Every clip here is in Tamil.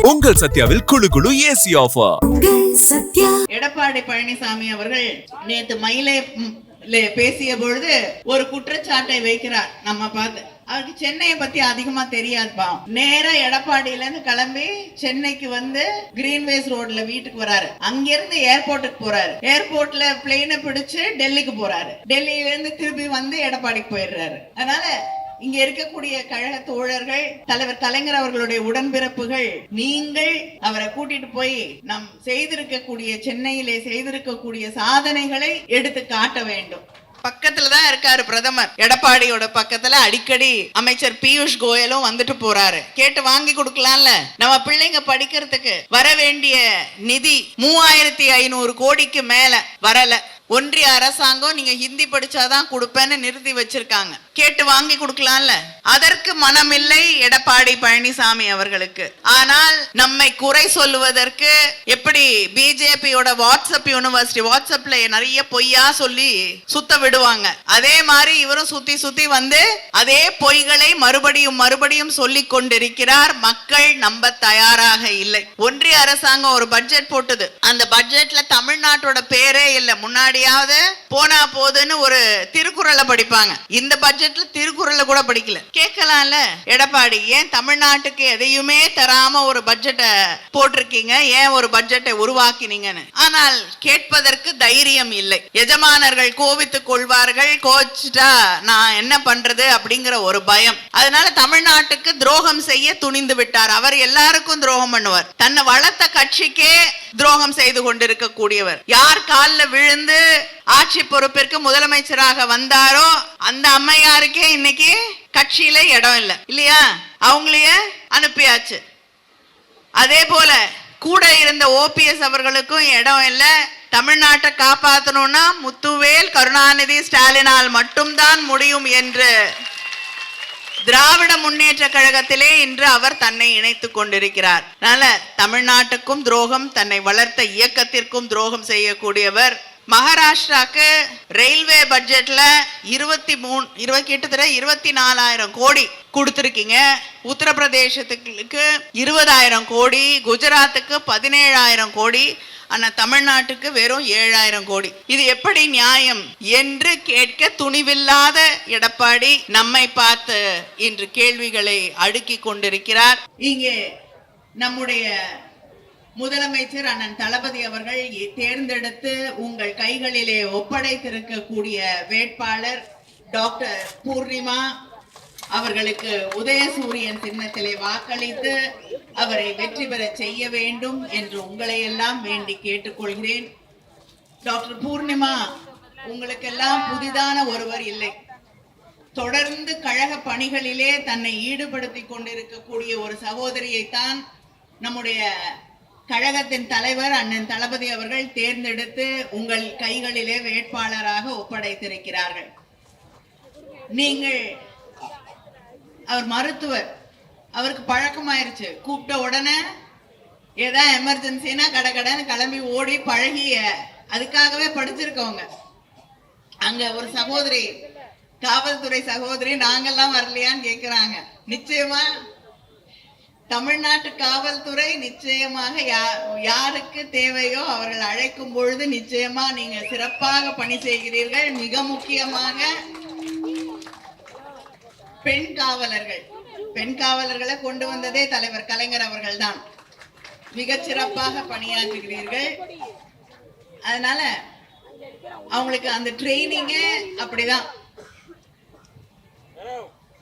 உங்கள் சத்யாவில் குளு குளு ஏசி ஆஃபர். எடப்பாடி பழனிசாமி அவர்கள் நேத்து மயிலை பேசிய பொழுது ஒரு குற்றச்சாட்டை வைக்கிறார். நம்ம பார்த்து அவருக்கு சென்னையை பத்தி அதிகமா தெரியாதுப்பா. நேரா எடப்பாடியில இருந்து கிளம்பி சென்னைக்கு வந்து கிரீன்வேஸ் ரோட்ல வீட்டுக்கு வராரு. அங்கிருந்து ஏர்போர்ட்டுக்கு போறாரு. ஏர்போர்ட்ல பிளேனை பிடிச்சு டெல்லிக்கு போறாரு. டெல்லியில இருந்து திருப்பி வந்து எடப்பாடிக்கு போயிடுறாரு. அதனால இங்க இருக்கக்கூடிய கழக தோழர்கள், தலைவர் கலைஞர் அவர்களுடைய உடன்பிறப்புகள், நீங்கள் அவரை கூட்டிட்டு போய் நம் செய்திருக்கக்கூடிய சென்னையிலே செய்திருக்கக்கூடிய சாதனைகளை எடுத்து காட்ட வேண்டும். பக்கத்துலதான் இருக்காரு பிரதமர். எடப்பாடியோட பக்கத்துல அடிக்கடி அமைச்சர் பியூஷ் கோயலும் வந்துட்டு போறாரு. கேட்டு வாங்கி கொடுக்கலாம்ல. நம்ம பிள்ளைங்க படிக்கிறதுக்கு வர வேண்டிய நிதி 3500 கோடிக்கு மேல வரல. ஒன்றிய அரசாங்கம் நீங்க ஹிந்தி படிச்சாதான் கொடுப்பேன்னு நிறுத்தி வச்சிருக்காங்க. கேட்டு வாங்கி கொடுக்கலாம்ல. அதற்கு மனமில்லை எடப்பாடி பழனிசாமி அவர்களுக்கு. ஆனால் நம்மை குறை சொல்லுவதற்கு எப்படி பிஜேபியோட வாட்ஸ்அப் யூனிவர்சிட்டி வாட்ஸ்அப்ல நிறைய பொய்யா சொல்லி சுத்த விடுவாங்க. அதே மாதிரி இவரும் சுத்தி சுத்தி வந்து அதே பொய்களை மறுபடியும் சொல்லி கொண்டிருக்கிறார். மக்கள் நம்ப தயாராக இல்லை. ஒன்றிய அரசாங்கம் ஒரு பட்ஜெட் போட்டது. அந்த பட்ஜெட்ல தமிழ்நாட்டோட பேரே இல்ல. முன்னாடியாவது போனா போதுன்னு ஒரு திருக்குறளை படிப்பாங்க. இந்த பட்ஜெட்ல திருக்குறளை கூட படிக்கல. கேட்கலாம்ல, எடப்பாடி ஏன் தமிழ்நாட்டுக்கு எதையுமே தராம ஒரு பட்ஜெட்டை போட்டிருக்கீங்க, ஏன் ஒரு பட்ஜெட்டை உருவாக்கினீங்கன்னு. ஆனால் கேட்பதற்கு தைரியம் இல்லை. எஜமானர்கள் கோவித்துக் கொள்வார்கள், கோச்சிட்டா நான் என்ன பண்றது அப்படிங்கிற ஒரு பயம். அதனால தமிழ்நாட்டுக்கு துரோகம் செய்ய துணிந்து விட்டார். அவர் எல்லாருக்கும் துரோகம் பண்ணுவார். தன்னை வளர்த்த கட்சிக்கே துரோகம் செய்து கொண்டிருக்க கூடியவர். யார் காலில் விழுந்து ஆட்சி பொறுப்பிற்கு முதலமைச்சராக வந்தாரோ அந்த அம்மையாருக்கே இன்னைக்கு கட்சியில இடம் இல்லை இல்லையா? அவங்களையே அனுப்பியாச்சு. அதே போல கூட இருந்த ஓபிஎஸ் அவர்களுக்கும் இடம் இல்லை. தமிழ்நாட்டை காப்பாற்றணும்னா முத்துவேல், கருணாநிதி, ஸ்டாலினால் மட்டும்தான் முடியும் என்று திராவிட முன்னேற்ற கழகத்திலே இன்று அவர் தன்னை இணைத்துக் கொண்டிருக்கிறார். அதனால தமிழ்நாட்டுக்கும் துரோகம், தன்னை வளர்த்த இயக்கத்திற்கும் துரோகம் செய்யக்கூடியவர். மகாராஷ்டிராக்கு ரயில்வே பட்ஜெட்ல 24,000 கோடி கொடுத்திருக்கீங்க. உத்தரப்பிரதேசத்துக்கு 20,000 கோடி, குஜராத்துக்கு 17,000 கோடி, ஆனா தமிழ்நாட்டுக்கு வெறும் 7,000 கோடி. இது எப்படி நியாயம் என்று கேட்க துணிவில்லாத எடப்பாடி நம்மை பார்த்து இன்று கேள்விகளை அடுக்கி கொண்டிருக்கிறார். இங்கே நம்முடைய முதலமைச்சர் அண்ணன் தளபதி அவர்கள் தேர்ந்தெடுத்து உங்கள் கைகளிலே ஒப்படைத்திருக்கக்கூடிய வேட்பாளர் டாக்டர் பூர்ணிமா அவர்களுக்கு உதயசூரியன் சின்னத்திலே வாக்களித்து அவரை வெற்றி பெற செய்ய வேண்டும் என்று உங்களை எல்லாம் வேண்டி கேட்டுக்கொள்கிறேன். டாக்டர் பூர்ணிமா உங்களுக்கெல்லாம் புதிதான ஒருவர் இல்லை. தொடர்ந்து கழக பணிகளிலே தன்னை ஈடுபடுத்தி கொண்டிருக்கக்கூடிய ஒரு சகோதரியைத்தான் நம்முடைய கழகத்தின் தலைவர் அண்ணன் தளபதி அவர்கள் தேர்ந்தெடுத்து உங்கள் கைகளிலே வேட்பாளராக ஒப்படைத்திருக்கிறார்கள். நீங்கள் அவர் மருத்துவர், அவருக்கு பழக்கமாயிருச்சு. கூப்பிட்ட உடனே ஏதாவது எமர்ஜென்சினா கடன்னு கிளம்பி ஓடி பழகிய, அதுக்காகவே படிச்சிருக்கவங்க. அங்க ஒரு சகோதரி, காவல்துறை சகோதரி, நாங்கெல்லாம் வரலையான்னு கேக்குறாங்க. நிச்சயமா தமிழ்நாட்டு காவல்துறை நிச்சயமாக யாருக்கு தேவையோ அவர்கள் அழைக்கும் பொழுது நிச்சயமா நீங்க சிறப்பாக பணி செய்கிறீர்கள். மிக முக்கியமாக பெண் காவலர்களை கொண்டு வந்ததே தலைவர் கலைஞர் அவர்கள் தான். மிக சிறப்பாக பணியாற்றுகிறீர்கள். அதனால அவங்களுக்கு அந்த ட்ரெயினிங்கே அப்படிதான்.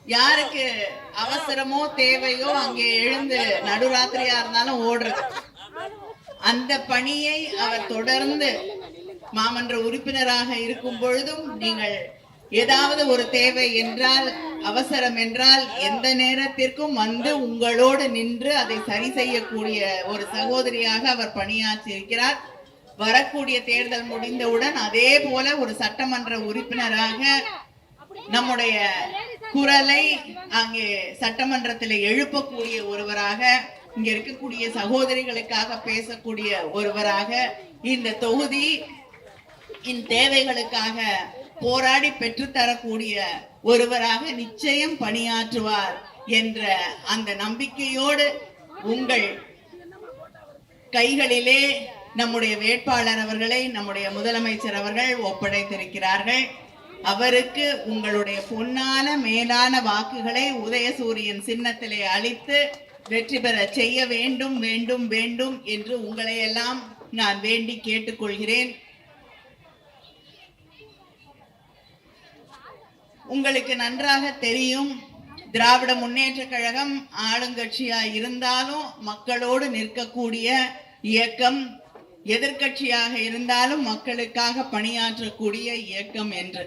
யாருக்கு அவசரமோ தேவையோ அங்கே எழுந்து நடுராத்திரியா இருந்தாலும் ஓடுறது. அந்த பணியை அவர் தொடர்ந்து மாமன்ற உறுப்பினராக இருக்கும் பொழுதும் நீங்கள் ஏதாவது ஒரு தேவை என்றால், அவசரம் என்றால் எந்த நேரத்திற்கும் வந்து உங்களோடு நின்று அதை சரி செய்யக்கூடிய ஒரு சகோதரியாக அவர் பணியாற்றி இருக்கிறார். வரக்கூடிய தேர்தல் முடிந்தவுடன் அதே போல ஒரு சட்டமன்ற உறுப்பினராக நம்முடைய குரலை அங்கே சட்டமன்றத்தில் எழுப்பக்கூடிய ஒருவராக, இங்க இருக்கக்கூடிய சகோதரிகளுக்காக பேசக்கூடிய ஒருவராக, இந்த தொகுதி தேவைகளுக்காக போராடி பெற்றுத்தரக்கூடிய ஒருவராக நிச்சயம் பணியாற்றுவார் என்ற அந்த நம்பிக்கையோடு உங்கள் கைகளிலே நம்முடைய வேட்பாளர் அவர்களை நம்முடைய முதலமைச்சர் அவர்கள் ஒப்படைத்திருக்கிறார்கள். அவருக்கு உங்களுடைய பொன்னான மேலான வாக்குகளை உதயசூரியன் சின்னத்திலே அளித்து வெற்றி பெற செய்ய வேண்டும் வேண்டும் வேண்டும் என்று உங்களை எல்லாம் நான் வேண்டி கேட்டுக்கொள்கிறேன். உங்களுக்கு நன்றாக தெரியும், திராவிட முன்னேற்ற கழகம் ஆளுங்கட்சியா இருந்தாலும் மக்களோடு நிற்கக்கூடிய இயக்கம், எதிர்கட்சியாக இருந்தாலும் மக்களுக்காக பணியாற்றக்கூடிய இயக்கம் என்று.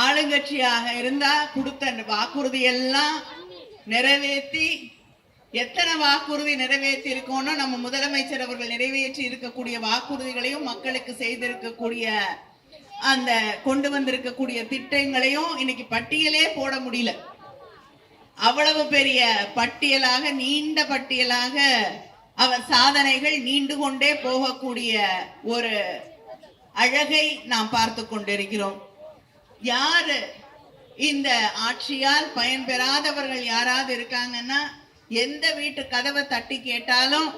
ஆளுங்கட்சியாக இருந்தா கொடுத்த வாக்குறுதி எல்லாம் நிறைவேற்றி, எத்தனை வாக்குறுதி நிறைவேற்றி இருக்கோம்னா நம்ம முதலமைச்சர் அவர்கள் நிறைவேற்றி இருக்கக்கூடிய வாக்குறுதிகளையும் மக்களுக்கு செய்திருக்கக்கூடிய அந்த கொண்டு வந்திருக்கக்கூடிய திட்டங்களையும் இன்னைக்கு பட்டியலே போட முடியல. அவ்வளவு பெரிய பட்டியலாக, நீண்ட பட்டியலாக அவர் சாதனைகள் நீண்டு கொண்டே போகக்கூடிய ஒரு அழகை நாம் பார்த்து கொண்டிருக்கிறோம். யாரு இந்த ஆட்சியால் பயன்பெறாதவர்கள் யாராவது இருக்காங்கன்னா, எந்த வீட்டு கதவை தட்டி கேட்டாலும்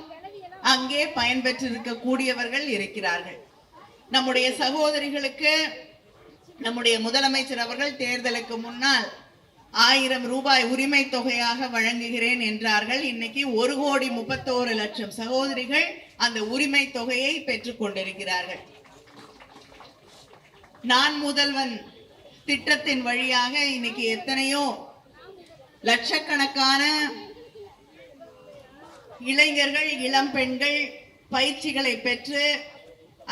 அங்கே பயன்பெற்றிருக்க கூடியவர்கள் இருக்கிறார்கள். நம்முடைய சகோதரிகளுக்கு நம்முடைய முதலமைச்சர் அவர்கள் தேர்தலுக்கு முன்னால் 1000 ரூபாய் உரிமை தொகையாக வழங்குகிறேன் என்றார்கள். இன்னைக்கு 1,31,00,000 சகோதரிகள் அந்த உரிமை தொகையை பெற்றுக் கொண்டிருக்கிறார்கள். நான் முதல்வன் திட்டத்தின் வழியாக இன்னைக்கு எத்தனையோ லட்சக்கணக்கான இளைஞர்கள், இளம் பெண்கள் பயிற்சிகளை பெற்று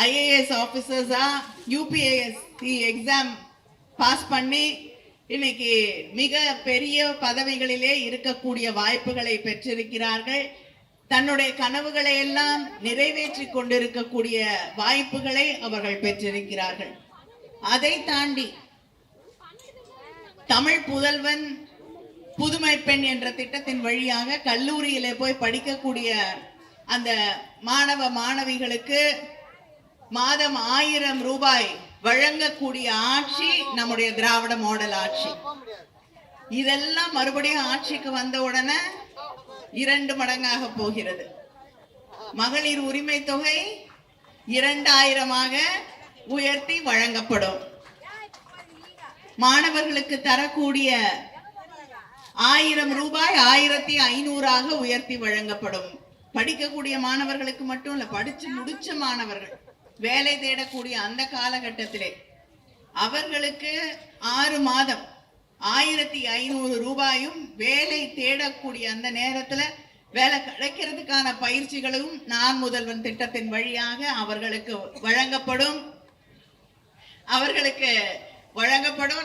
ஐஏஎஸ் ஆபீசர்ஸா, யூபிஎஸ்சி எக்ஸாம் பாஸ் பண்ணி இன்னைக்கு மிக பெரிய பதவிகளிலே இருக்கக்கூடிய வாய்ப்புகளை பெற்றிருக்கிறார்கள். தன்னுடைய கனவுகளை எல்லாம் நிறைவேற்றி கொண்டிருக்கக்கூடிய வாய்ப்புகளை அவர்கள் பெற்றிருக்கிறார்கள். அதை தாண்டி தமிழ் புதல்வன், புதுமை பெண் என்ற திட்டத்தின் வழியாக கல்லூரியிலே போய் படிக்கக்கூடிய அந்த மாணவ மாணவிகளுக்கு மாதம் 1000 ரூபாய் வழங்கக்கூடிய ஆட்சி நம்முடைய திராவிட மாடல் ஆட்சி. இதெல்லாம் மறுபடியும் ஆட்சிக்கு வந்த உடனே 2 மடங்காக போகிறது. மகளிர் உரிமை தொகை 2000ஆக உயர்த்தி வழங்கப்படும். மாணவர்களுக்கு தரக்கூடிய 1000 ரூபாய் 1500ஆக உயர்த்தி வழங்கப்படும். படிக்கக்கூடிய மாணவர்களுக்கு மட்டும் இல்ல, படிச்சு முடிச்ச மாணவர்கள், வேலை தேடக்கூடிய அந்த காலகட்டத்திலே அவர்களுக்கு 6 மாதம் 1500 ரூபாயும், வேலை தேடக்கூடிய அந்த நேரத்துல வேலை கிடைக்கிறதுக்கான பயிற்சிகளும் நான் முதல்வன் திட்டத்தின் வழியாக அவர்களுக்கு வழங்கப்படும்.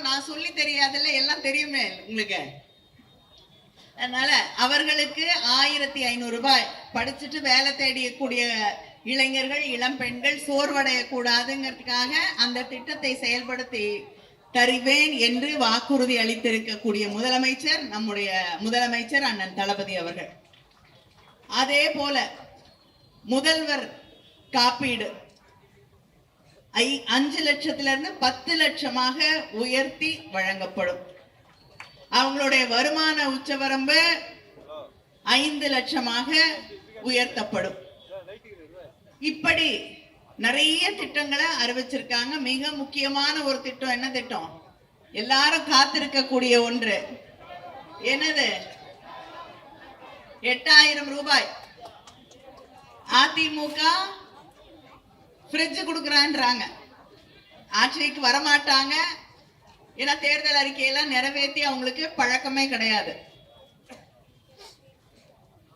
நான் சொல்லி தெரியாதுல்ல, எல்லாம் தெரியுமே உங்களுக்கு. அதனால அவர்களுக்கு 1500 ரூபாய், படிச்சுட்டு வேலை தேடியக்கூடிய இளைஞர்கள், இளம் பெண்கள் சோர்வடைய கூடாதுங்கிறதுக்காக அந்த திட்டத்தை செயல்படுத்தி தருவேன் என்று வாக்குறுதி அளித்திருக்கக்கூடிய முதலமைச்சர் நம்முடைய முதலமைச்சர் அண்ணன் தளபதி அவர்கள். அதே போல முதல்வர் காப்பீடு 5 லட்சத்திலிருந்து 10 லட்சமாக உயர்த்தி வழங்கப்படும். அவங்களுடைய வருமான உச்சவரம்பு 5 லட்சமாக உயர்த்தப்படும். இப்படி நிறைய திட்டங்களை அறிவிச்சிருக்காங்க. மிக முக்கியமான ஒரு திட்டம், என்ன திட்டம்? எல்லாரும் காத்திருக்கக்கூடிய ஒன்று. என்னது? 8000 ரூபாய். அதிமுக ஃப்ரிட்ஜ் கொடுக்குறான்றாங்க, ஆட்சிக்கு வரமாட்டாங்க. ஏன்னா தேர்தல் அறிக்கையெல்லாம் நிறைவேற்றி அவங்களுக்கு பழக்கமே கிடையாது.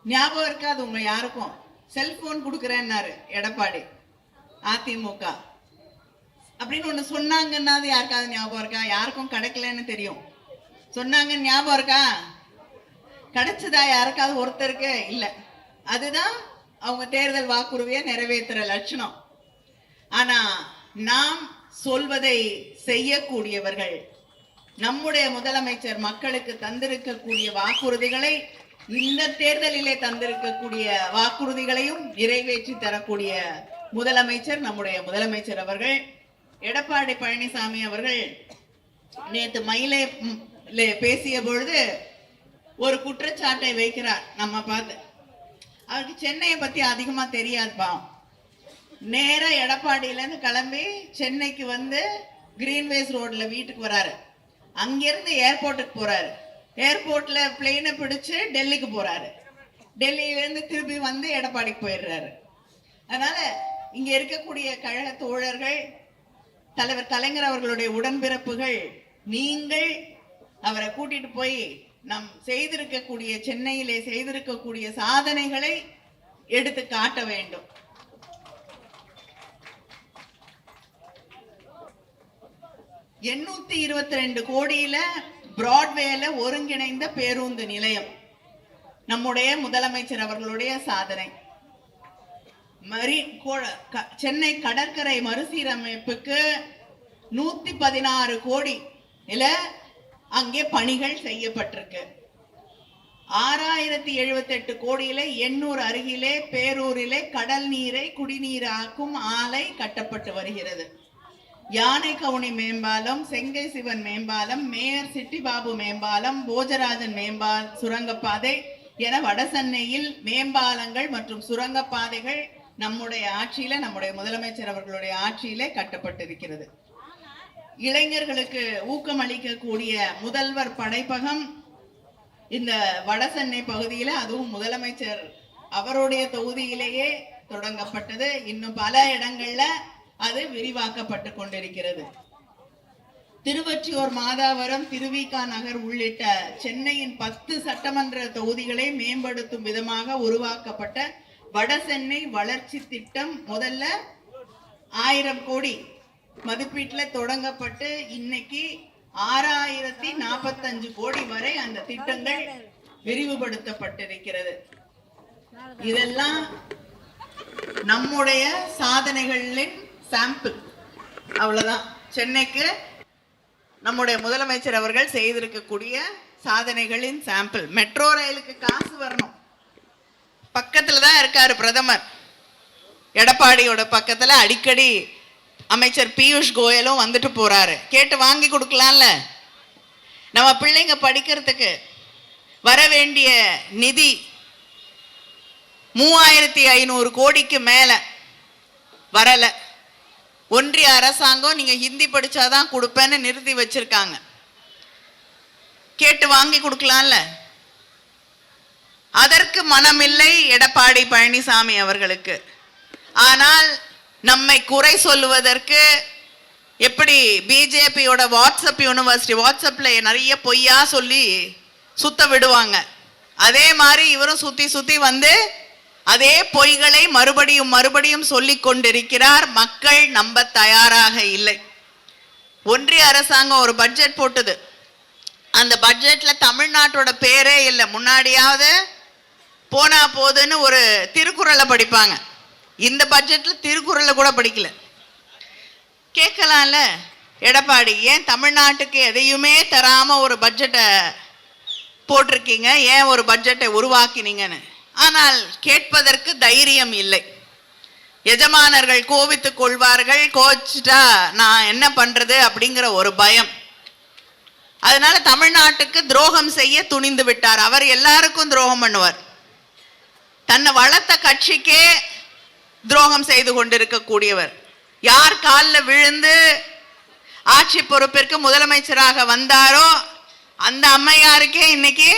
ஞாபகம் இருக்காது உங்க யாருக்கும்? செல்போன் கொடுக்குறேன்னாரு எடப்பாடி, அதிமுக அப்படின்னு ஒண்ணு சொன்னாங்கன்னா யாருக்காவது ஞாபகம் இருக்கா? யாருக்கும் கிடைக்கலன்னு தெரியும். சொன்னாங்க, ஞாபகம் இருக்கா? கிடைச்சதா யாருக்காவது ஒருத்தருக்கு? இல்ல. அதுதான் அவங்க தேர்தல் வாக்குறுதியை நிறைவேற்றுற லட்சணம். ஆனா நாம் சொல்வதை செய்யக்கூடியவர்கள். நம்முடைய முதலமைச்சர் மக்களுக்கு தந்திருக்கக்கூடிய வாக்குறுதிகளை, இந்த தேர்தலிலே தந்திருக்கக்கூடிய வாக்குறுதிகளையும் நிறைவேற்றி தரக்கூடிய முதலமைச்சர் நம்முடைய முதலமைச்சர் அவர்கள். எடப்பாடி பழனிசாமி அவர்கள் நேற்று மயிலே பேசிய பொழுது ஒரு குற்றச்சாட்டை வைக்கிறார் நம்ம பார்த்து. அவருக்கு சென்னையை பத்தி அதிகமா தெரியாதுப்பா. நேரா எடப்பாடியில இருந்து கிளம்பி சென்னைக்கு வந்து கிரீன்வேஸ் ரோட்ல வீட்டுக்கு வராரு. அங்கிருந்து ஏர்போர்ட்டுக்கு போறாரு. ஏர்போர்ட்ல பிளெயினை பிடிச்சு டெல்லிக்கு போறாரு. டெல்லியில இருந்து திருப்பி வந்து எடப்பாடிக்கு போயிடுறாரு. அதனால இங்க இருக்கக்கூடிய கழக தோழர்கள், தலைவர் கலைஞர் அவர்களுடைய உடன்பிறப்புகள், நீங்கள் அவரை கூட்டிட்டு போய் நம் செய்திருக்கக்கூடிய, சென்னையிலே செய்திருக்கக்கூடிய சாதனைகளை எடுத்து காட்ட வேண்டும். $822 கோடியில பிராட்வேல ஒருங்கிணைந்த பேருந்து நிலையம் நம்முடைய முதலமைச்சர் அவர்களுடைய சாதனை. சென்னை கடற்கரை மறுசீரமைப்புக்கு 116 கோடி அங்கே பணிகள் செய்யப்பட்டிருக்கு. 6078 கோடியில எண்ணூர் அருகிலே பேரூரிலே கடல் நீரை குடிநீராக்கும் ஆலை கட்டப்பட்டு வருகிறது. யானை கவுனி மேம்பாலம், செங்கை சிவன் மேம்பாலம், மேயர் சிட்டிபாபு மேம்பாலம், போஜராஜன் சுரங்கப்பாதை என வடசென்னையில் மேம்பாலங்கள் மற்றும் சுரங்கப்பாதைகள் நம்முடைய ஆட்சியில, நம்முடைய முதலமைச்சர் அவர்களுடைய ஆட்சியிலே கட்டப்பட்டிருக்கிறது. இளைஞர்களுக்கு ஊக்கம் அளிக்கக்கூடிய முதல்வர் படைப்பகம் இந்த வடசென்னை பகுதியில, அதுவும் முதலமைச்சர் அவருடைய தொகுதியிலேயே தொடங்கப்பட்டது. இன்னும் பல இடங்கள்ல அது விரிவாக்கப்பட்டு கொண்டிருக்கிறது. திருவொற்றியூர், மாதாவரம், திருவிக நகர் உள்ளிட்ட சென்னையின் 10 சட்டமன்ற தொகுதிகளை மேம்படுத்தும் விதமாக உருவாக்கப்பட்ட வடசென்னை வளர்ச்சி திட்டம் முதல்ல 1000 கோடி மதிப்பீட்டில் தொடங்கப்பட்டு இன்னைக்கு 6045 கோடி வரை அந்த திட்டங்கள் விரிவுபடுத்தப்பட்டிருக்கிறது. இதெல்லாம் நம்முடைய சாதனைகளின் சாம்பிள். அவ்வளவுதான். சென்னைக்கு நம்முடைய முதலமைச்சர் அவர்கள் செய்திருக்கக்கூடிய சாதனைகளின் சாம்பிள். மெட்ரோ ரயிலுக்கு காசு வரணும். பக்கத்துல தான் இருக்காரு பிரதமர். எடப்பாடியோட பக்கத்துல அடிக்கடி அமைச்சர் பியூஷ் கோயலும் வந்துட்டு போறாரு. கேட்டு வாங்கி கொடுக்கலாம்ல. நம்ம பிள்ளைங்க படிக்கிறதுக்கு வர வேண்டிய நிதி 3500 கோடிக்கு மேல வரல. ஒன்றிய அரசாங்கம் நீங்க ஹிந்தி படிச்சாதான் கொடுப்பேன்னு நிறுத்தி வச்சிருக்காங்க. கேட்டு வாங்கி கொடுக்கலாம்ல. அதற்கு மனமில்லை எடப்பாடி பழனிசாமி அவர்களுக்கு. ஆனால் நம்மை குறை சொல்லுவதற்கு எப்படி பிஜேபியோட வாட்ஸ்அப் யூனிவர்சிட்டி, வாட்ஸ்அப்ல நிறைய பொய்யா சொல்லி சுத்த விடுவாங்க, அதே மாதிரி இவரும் சுத்தி சுத்தி வந்து அதே பொய்களை மறுபடியும் மறுபடியும் சொல்லிக் கொண்டிருக்கிறார். மக்கள் நம்ப தயாராக இல்லை. ஒன்றிய அரசாங்கம் ஒரு பட்ஜெட் போட்டது. அந்த பட்ஜெட்ல தமிழ்நாட்டோட பேரே இல்லை. முன்னாடியாவது போனா போதுன்னு ஒரு திருக்குறளை படிப்பாங்க. இந்த பட்ஜெட்ல திருக்குறளை கூட படிக்கல. கேட்கலாம்ல எடப்பாடி, ஏன் தமிழ்நாட்டுக்கு எதையுமே தராம ஒரு பட்ஜெட்டை போட்டிருக்கீங்க, ஏன் ஒரு பட்ஜெட்டை உருவாக்கினீங்கன்னு. ஆனால் கேட்பதற்கு தைரியம் இல்லை. எஜமானர்கள் கோபித்துக் கொள்வார்கள், கோச்சிட்டா நான் என்ன பண்றது அப்படிங்கிற ஒரு பயம். அதனால தமிழ்நாட்டுக்கு துரோகம் செய்ய துணிந்து விட்டார். அவர் எல்லாருக்கும் துரோகம் பண்ணுவார். தன்னை வளர்த்த கட்சிக்கே துரோகம் செய்து கொண்டிருக்கக்கூடியவர். யார் காலில் விழுந்து ஆட்சி பொறுப்பிற்கு முதலமைச்சராக வந்தாரோ அந்த அம்மையாருக்கே இன்னைக்கு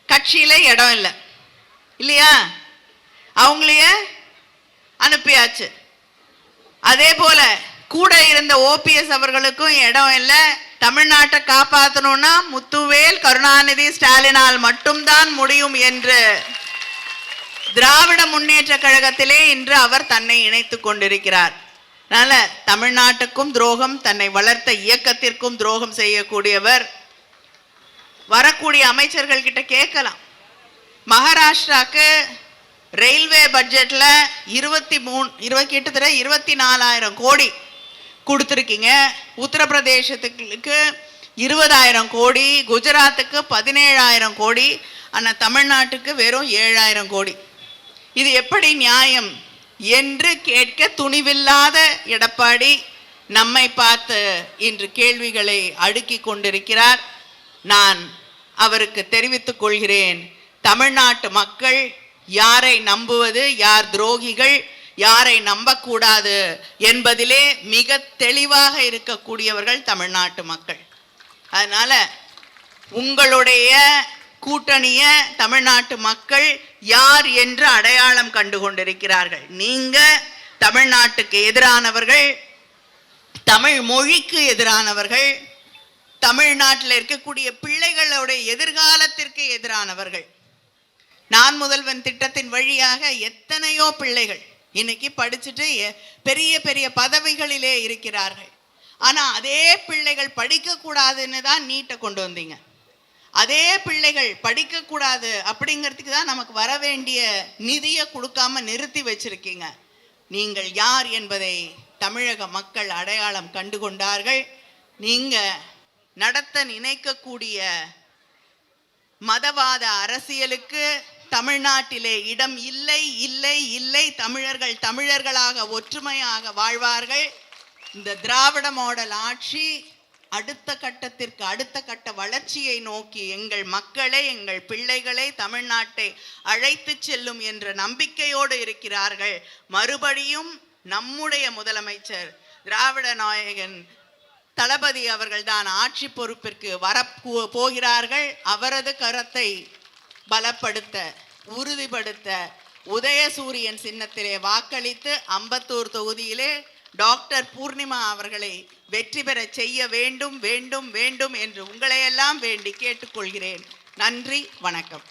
கட்சியில இடம் இல்லை இல்லையா? அவங்களையே அனுப்பியாச்சு. அதே போல கூட இருந்த ஓபிஎஸ் அவர்களுக்கும் இடம் இல்லை. தமிழ்நாட்டை காப்பாற்றணும்னா முத்துவேல், கருணாநிதி, ஸ்டாலினால் மட்டும்தான் முடியும் என்று திராவிட முன்னேற்ற கழகத்திலே இன்று அவர் தன்னை இணைத்துக் கொண்டிருக்கிறார். அதனால தமிழ்நாட்டுக்கும் துரோகம், தன்னை வளர்த்த இயக்கத்திற்கும் துரோகம் செய்யக்கூடியவர். வரக்கூடிய அமைச்சர்கள் கிட்ட கேட்கலாம். மகாராஷ்டிராக்கு ரயில்வே பட்ஜெட்ல 24,000 கோடி கொடுத்துருக்கீங்க. உத்தரப்பிரதேசத்துக்கு 20,000 கோடி, குஜராத்துக்கு 17,000 கோடி, ஆனால் தமிழ்நாட்டுக்கு வெறும் 7,000 கோடி. இது எப்படி நியாயம் என்று கேட்க துணிவில்லாத எடப்பாடி நம்மை பார்த்து இன்று கேள்விகளை அடுக்கி கொண்டிருக்கிறார். நான் அவருக்கு தெரிவித்துக் கொள்கிறேன், தமிழ்நாட்டு மக்கள் யாரை நம்புவது, யார் துரோகிகள், யாரை நம்பக்கூடாது என்பதிலே மிக தெளிவாக இருக்கக்கூடியவர்கள் தமிழ்நாட்டு மக்கள். அதனால உங்களுடைய கூட்டணிய தமிழ்நாட்டு மக்கள் யார் என்று அடையாளம் கண்டு கொண்டிருக்கிறார்கள். நீங்க தமிழ்நாட்டுக்கு எதிரானவர்கள், தமிழ் மொழிக்கு எதிரானவர்கள், தமிழ்நாட்டில் இருக்கக்கூடிய பிள்ளைகளுடைய எதிர்காலத்திற்கு எதிரானவர்கள். நான் முதல்வன் திட்டத்தின் வழியாக எத்தனையோ பிள்ளைகள் இன்னைக்கு படிச்சுட்டு பெரிய பெரிய பதவிகளிலே இருக்கிறார்கள். ஆனா அதே பிள்ளைகள் படிக்கக்கூடாதுன்னு தான் நீட்டை கொண்டு வந்தீங்க. அதே பிள்ளைகள் படிக்கக்கூடாது அப்படிங்கிறதுக்கு தான் நமக்கு வர வேண்டிய நிதியை கொடுக்காம நிறுத்தி வச்சிருக்கீங்க. நீங்கள் யார் என்பதை தமிழக மக்கள் அடையாளம் கண்டு கொண்டார்கள். நீங்க நடத்த நினைக்கக்கூடிய மதவாத அரசியலுக்கு தமிழ்நாட்டிலே இடம் இல்லை, இல்லை, இல்லை. தமிழர்கள் தமிழர்களாக ஒற்றுமையாக வாழ்வார்கள். இந்த திராவிட மாடல் ஆட்சி அடுத்த கட்டத்திற்கு, அடுத்த கட்ட வளர்ச்சியை நோக்கி எங்கள் மக்களை, எங்கள் பிள்ளைகளை, தமிழ்நாட்டை அழைத்து செல்லும் என்ற நம்பிக்கையோடு இருக்கிறார்கள். மறுபடியும் நம்முடைய முதலமைச்சர் திராவிட நாயகன் தளபதி அவர்கள்தான் ஆட்சி பொறுப்பிற்கு போகிறார்கள். அவரது கரத்தை பலப்படுத்த, உறுதிப்படுத்த உதயசூரியன் சின்னத்திலே வாக்களித்து அம்பத்தூர் தொகுதியிலே டாக்டர் பூர்ணிமா அவர்களை வெற்றி பெற செய்ய வேண்டும் வேண்டும் வேண்டும் என்று உங்களையெல்லாம் வேண்டி கேட்டுக்கொள்கிறேன். நன்றி, வணக்கம்.